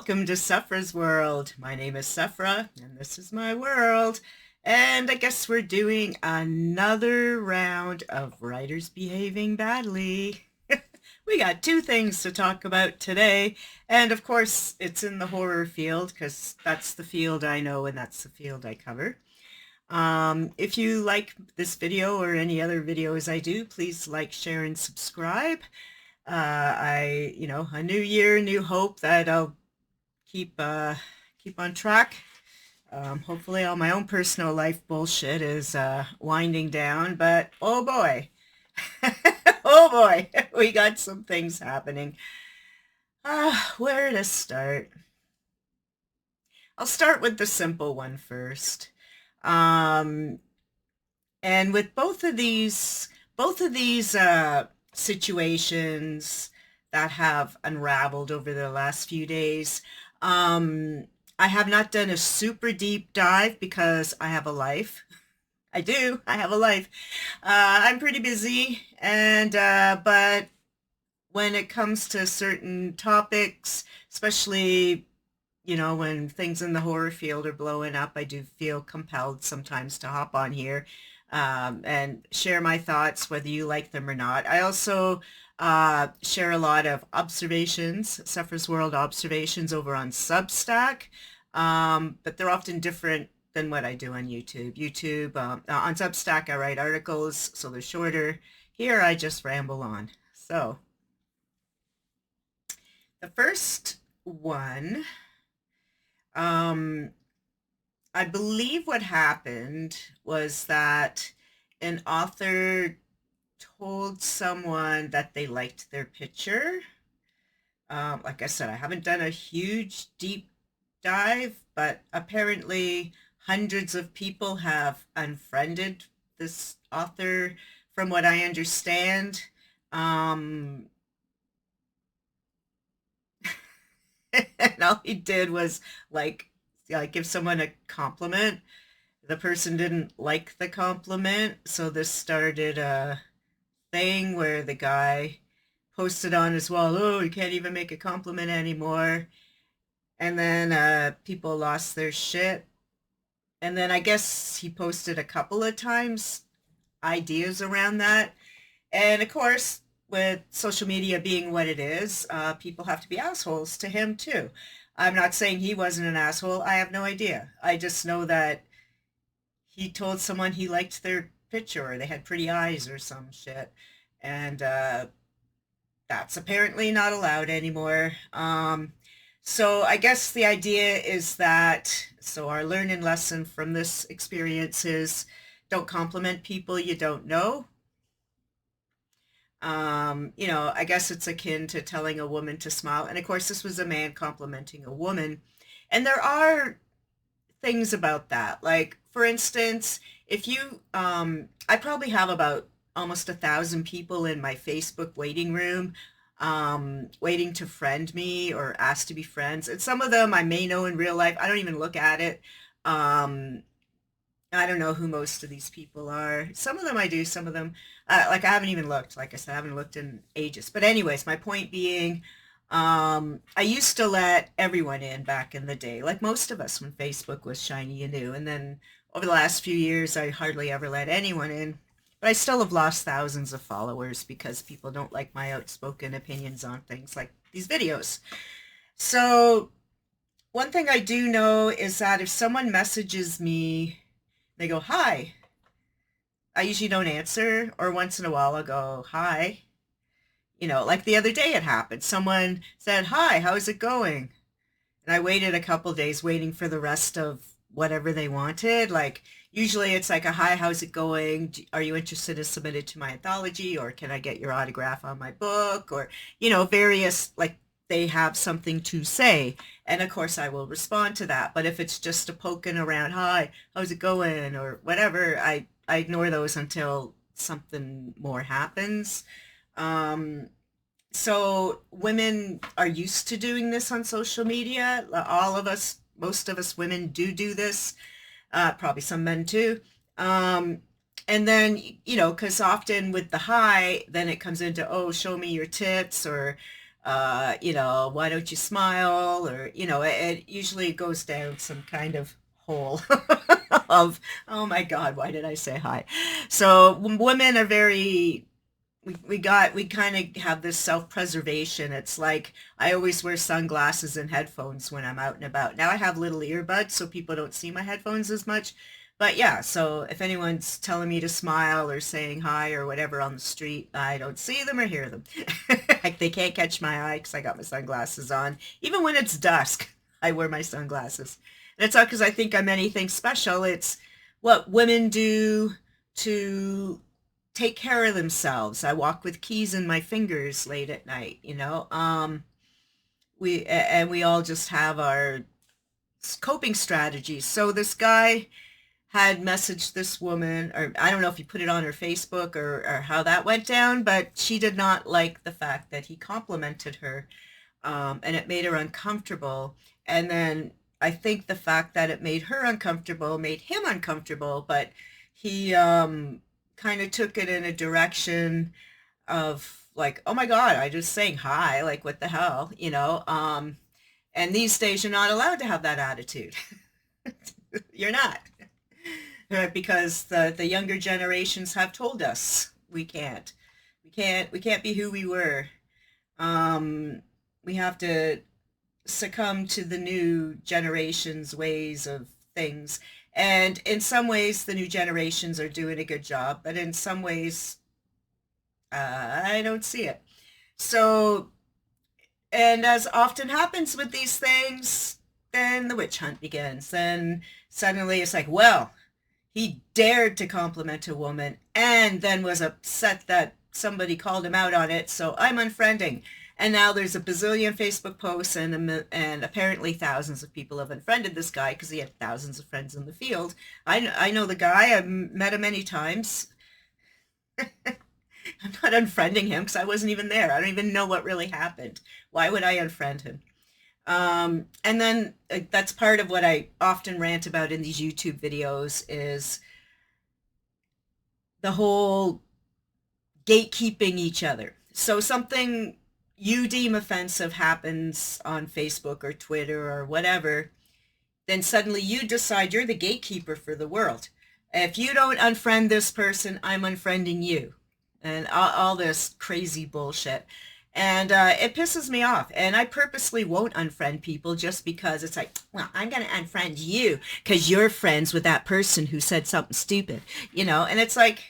welcome to Sephra's World. My name is Sephra, and this is my world. And I guess we're doing another round of writers behaving badly. We got two things to talk about today, and of course, it's in the horror field because that's the field I know and that's the field I cover. If you like this video or any other videos I do, please like, share, and subscribe. A new year, new hope that I'll keep on track. Hopefully all my own personal life bullshit is winding down, but oh boy, oh boy, we got some things happening. Where to start? I'll start with the simple one first. And with both of these situations that have unraveled over the last few days, I have not done a super deep dive because I have a life. I do. I have a life. I'm pretty busy, and but when it comes to certain topics, especially when things in the horror field are blowing up, I do feel compelled sometimes to hop on here and share my thoughts, whether you like them or not. I also share a lot of observations, Sephra's World observations over on Substack, but they're often different than what I do on YouTube. On Substack, I write articles, so they're shorter. Here, I just ramble on. So, the first one, I believe what happened was that an author told someone that they liked their picture. Like I said, I haven't done a huge deep dive, but apparently hundreds of people have unfriended this author from what I understand. And all he did was like give someone a compliment. The person didn't like the compliment, so this started a thing where the guy posted on his wall, oh, you can't even make a compliment anymore. And then people lost their shit. And then I guess he posted a couple of times ideas around that. And of course, with social media being what it is, people have to be assholes to him too. I'm not saying he wasn't an asshole. I have no idea. I just know that he told someone he liked their picture or they had pretty eyes or some shit. And that's apparently not allowed anymore. So I guess the idea is that, so our learning lesson from this experience is don't compliment people you don't know. I guess it's akin to telling a woman to smile. And of course, this was a man complimenting a woman. And there are things about that. Like, for instance, if you, I probably have about almost 1,000 people in my Facebook waiting room, waiting to friend me or ask to be friends. And some of them I may know in real life. I don't even look at it. I don't know who most of these people are. Some of them I do, some of them, I haven't even looked. Like I said, I haven't looked in ages. But anyways, my point being, I used to let everyone in back in the day, like most of us when Facebook was shiny and new. And then over the last few years, I hardly ever let anyone in. But I still have lost thousands of followers because people don't like my outspoken opinions on things like these videos. So one thing I do know is that if someone messages me, they go, hi. I usually don't answer, or once in a while I'll go, hi. Like the other day it happened. Someone said, hi, how's it going? And I waited a couple days waiting for the rest of whatever they wanted. Like, usually it's like a, hi, how's it going? Are you interested in submit it to my anthology? Or can I get your autograph on my book? Or, various, like, they have something to say. And of course I will respond to that. But if it's just a poking around, hi, how's it going? Or whatever, I ignore those until something more happens. So women are used to doing this on social media. All of us, most of us women do this. Probably some men too. And then, because often with the hi, then it comes into, oh, show me your tits, or why don't you smile? Or, it usually goes down some kind of hole of, oh my God, why did I say hi? So women are very, we kind of have this self-preservation. It's like I always wear sunglasses and headphones when I'm out and about. Now I have little earbuds so people don't see my headphones as much. But yeah, so if anyone's telling me to smile or saying hi or whatever on the street, I don't see them or hear them. Like they can't catch my eye because I got my sunglasses on. Even when it's dusk, I wear my sunglasses. And it's not because I think I'm anything special. It's what women do to take care of themselves. I walk with keys in my fingers late at night. We all just have our coping strategies. So this guy had messaged this woman, or I don't know if he put it on her Facebook or how that went down, but she did not like the fact that he complimented her, and it made her uncomfortable. And then I think the fact that it made her uncomfortable made him uncomfortable, but he kind of took it in a direction of like, oh my God, I just saying hi, like what the hell. And these days you're not allowed to have that attitude. You're not. Because the younger generations have told us we can't. We can't be who we were. We have to succumb to the new generation's ways of things. And in some ways, the new generations are doing a good job, but in some ways, I don't see it. So, and as often happens with these things, then the witch hunt begins. Then suddenly it's like, well, he dared to compliment a woman and then was upset that somebody called him out on it, so I'm unfriending. And now there's a bazillion Facebook posts, and apparently thousands of people have unfriended this guy because he had thousands of friends in the field. I know the guy. I've met him many times. I'm not unfriending him because I wasn't even there. I don't even know what really happened. Why would I unfriend him? And then that's part of what I often rant about in these YouTube videos is the whole gatekeeping each other. So something you deem offensive happens on Facebook or Twitter or whatever, then suddenly you decide you're the gatekeeper for the world. If you don't unfriend this person, I'm unfriending you. And all this crazy bullshit. And it pisses me off. And I purposely won't unfriend people just because it's like, well, I'm going to unfriend you because you're friends with that person who said something stupid. And it's like,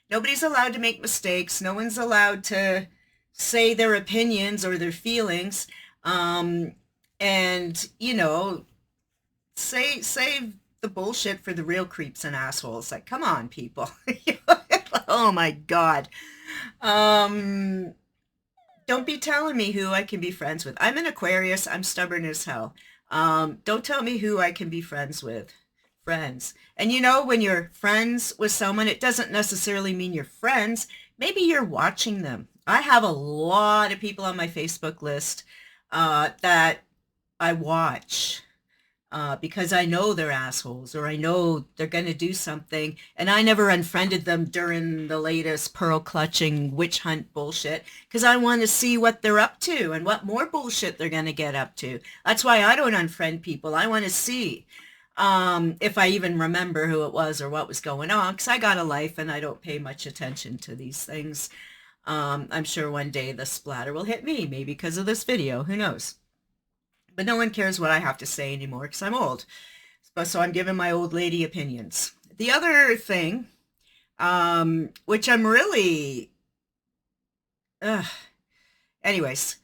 nobody's allowed to make mistakes. No one's allowed to say their opinions or their feelings. And, save the bullshit for the real creeps and assholes. Like, come on, people. Oh my God. Don't be telling me who I can be friends with. I'm an Aquarius. I'm stubborn as hell. Don't tell me who I can be friends with. Friends. And when you're friends with someone, it doesn't necessarily mean you're friends. Maybe you're watching them. I have a lot of people on my Facebook list that I watch. Because I know they're assholes or I know they're going to do something, and I never unfriended them during the latest pearl clutching witch hunt bullshit because I want to see what they're up to and what more bullshit they're going to get up to. That's why I don't unfriend people. I want to see if I even remember who it was or what was going on, because I got a life and I don't pay much attention to these things. I'm sure one day the splatter will hit me, maybe because of this video. Who knows? But no one cares what I have to say anymore because I'm old. So I'm giving my old lady opinions. The other thing, which I'm really... anyways,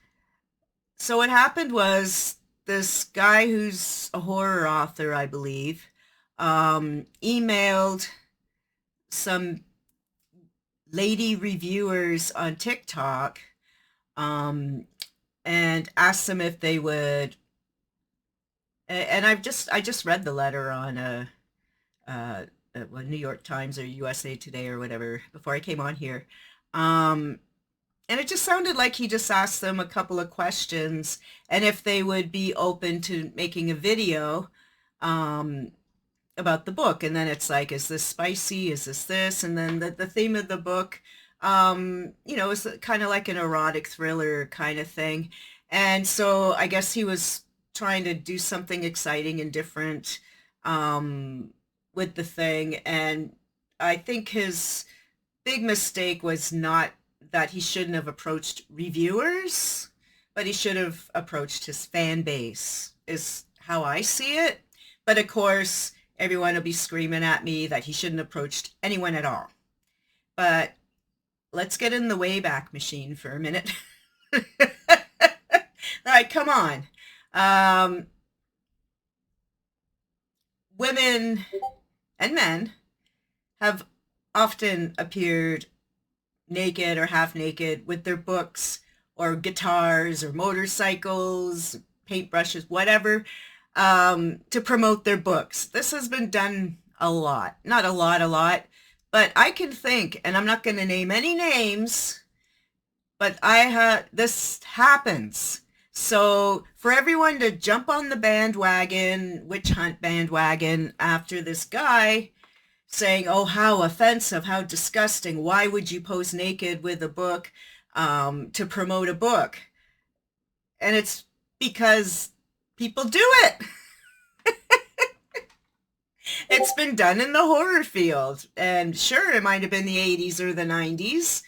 so what happened was this guy who's a horror author, I believe, emailed some lady reviewers on TikTok and asked them if they would, and I just read the letter on New York Times or USA Today or whatever before I came on here, and it just sounded like he just asked them a couple of questions and if they would be open to making a video about the book. And then it's like, is this spicy? Is this? And then the theme of the book, is kind of like an erotic thriller kind of thing. And so I guess he was trying to do something exciting and different um, with the thing. And I think his big mistake was not that he shouldn't have approached reviewers, but he should have approached his fan base, is how I see it. But of course, everyone will be screaming at me that he shouldn't have approached anyone at all. But let's get in the Wayback Machine for a minute. All right, come on. Um, Women and men have often appeared naked or half naked with their books or guitars or motorcycles, paintbrushes, whatever, to promote their books. This has been done a lot. Not a lot, but I can think, and I'm not going to name any names, but this happens. So for everyone to jump on the bandwagon, witch hunt bandwagon after this guy saying, oh, how offensive, how disgusting, why would you pose naked with a book to promote a book? And it's because people do it. It's been done in the horror field. And sure, it might have been the 80s or the 90s,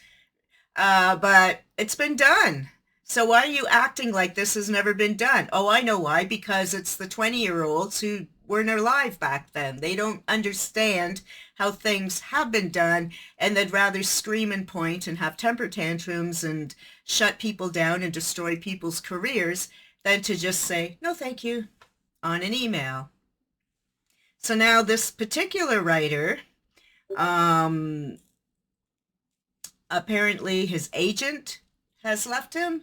but it's been done. So why are you acting like this has never been done? Oh, I know why. Because it's the 20-year-olds who weren't alive back then. They don't understand how things have been done, and they'd rather scream and point and have temper tantrums and shut people down and destroy people's careers than to just say, no, thank you, on an email. So now this particular writer, apparently his agent has left him.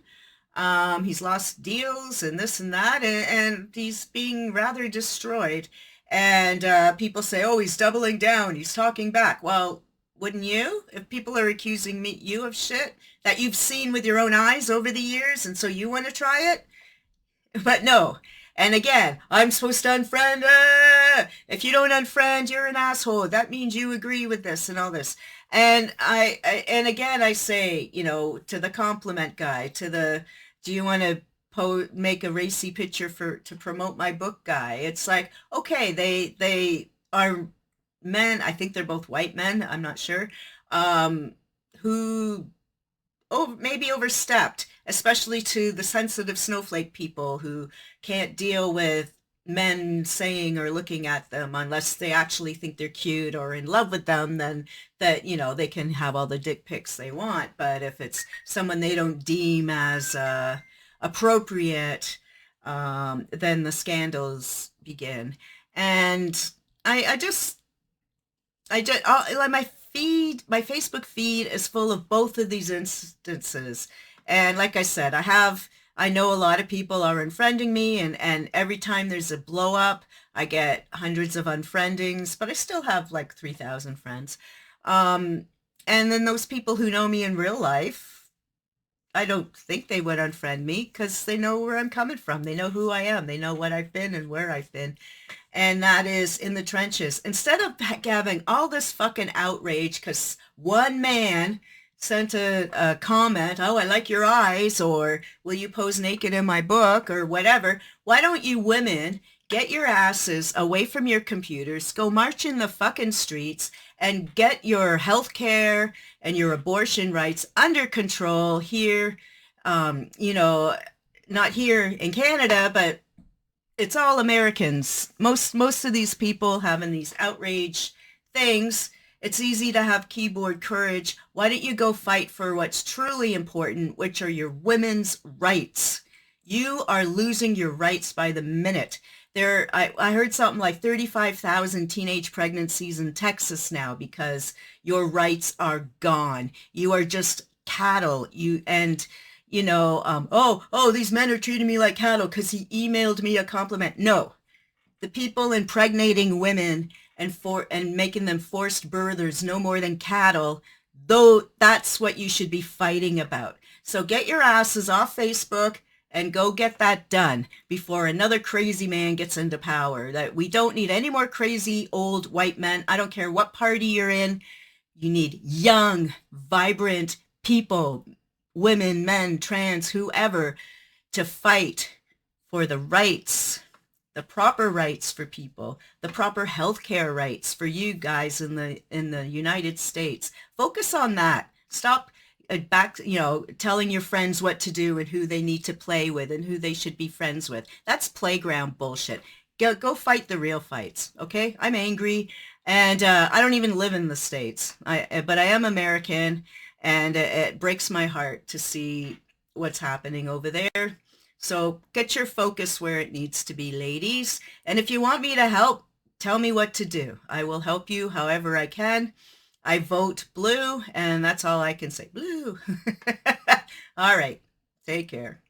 He's lost deals and this and that, and he's being rather destroyed. And people say, oh, he's doubling down, he's talking back. Well, wouldn't you? If people are accusing you of shit that you've seen with your own eyes over the years, and so you want to try it? But no. And again, I'm supposed to unfriend. If you don't unfriend, you're an asshole. That means you agree with this and all this. And and again, I say, to the compliment guy, to the, do you want to make a racy picture to promote my book guy? It's like, okay, they are men. I think they're both white men. I'm not sure. Who maybe overstepped, especially to the sensitive snowflake people who can't deal with men saying or looking at them unless they actually think they're cute or in love with them. Then that, they can have all the dick pics they want. But if it's someone they don't deem as appropriate, then the scandals begin. And like my Facebook feed is full of both of these instances. And like I said, I know a lot of people are unfriending me, and every time there's a blow up, I get hundreds of unfriendings, but I still have like 3,000 friends. And then those people who know me in real life, I don't think they would unfriend me because they know where I'm coming from. They know who I am. They know what I've been and where I've been. And that is in the trenches. Instead of having all this fucking outrage because one man sent a comment, oh, I like your eyes, or will you pose naked in my book, or whatever, why don't you women get your asses away from your computers, go march in the fucking streets, and get your health care and your abortion rights under control here, not here in Canada, but it's all Americans. Most of these people having these outrage things, it's easy to have keyboard courage. Why don't you go fight for what's truly important, which are your women's rights? You are losing your rights by the minute. I heard something like 35,000 teenage pregnancies in Texas now because your rights are gone. You are just cattle. These men are treating me like cattle because he emailed me a compliment. No, the people impregnating women and making them forced birthers no more than cattle, though that's what you should be fighting about. So get your asses off Facebook and go get that done before another crazy man gets into power. That we don't need any more crazy old white men. I don't care what party you're in. You need young, vibrant people, women, men, trans, whoever, to fight for the rights, the proper rights for people, the proper healthcare rights for you guys in the United States. Focus on that. Stop telling your friends what to do and who they need to play with and who they should be friends with. That's playground bullshit. Go fight the real fights, okay? I'm angry, and I don't even live in the States, but I am American, and it breaks my heart to see what's happening over there. So get your focus where it needs to be, ladies. And if you want me to help, tell me what to do. I will help you however I can. I vote blue, and that's all I can say. Blue. All right. Take care.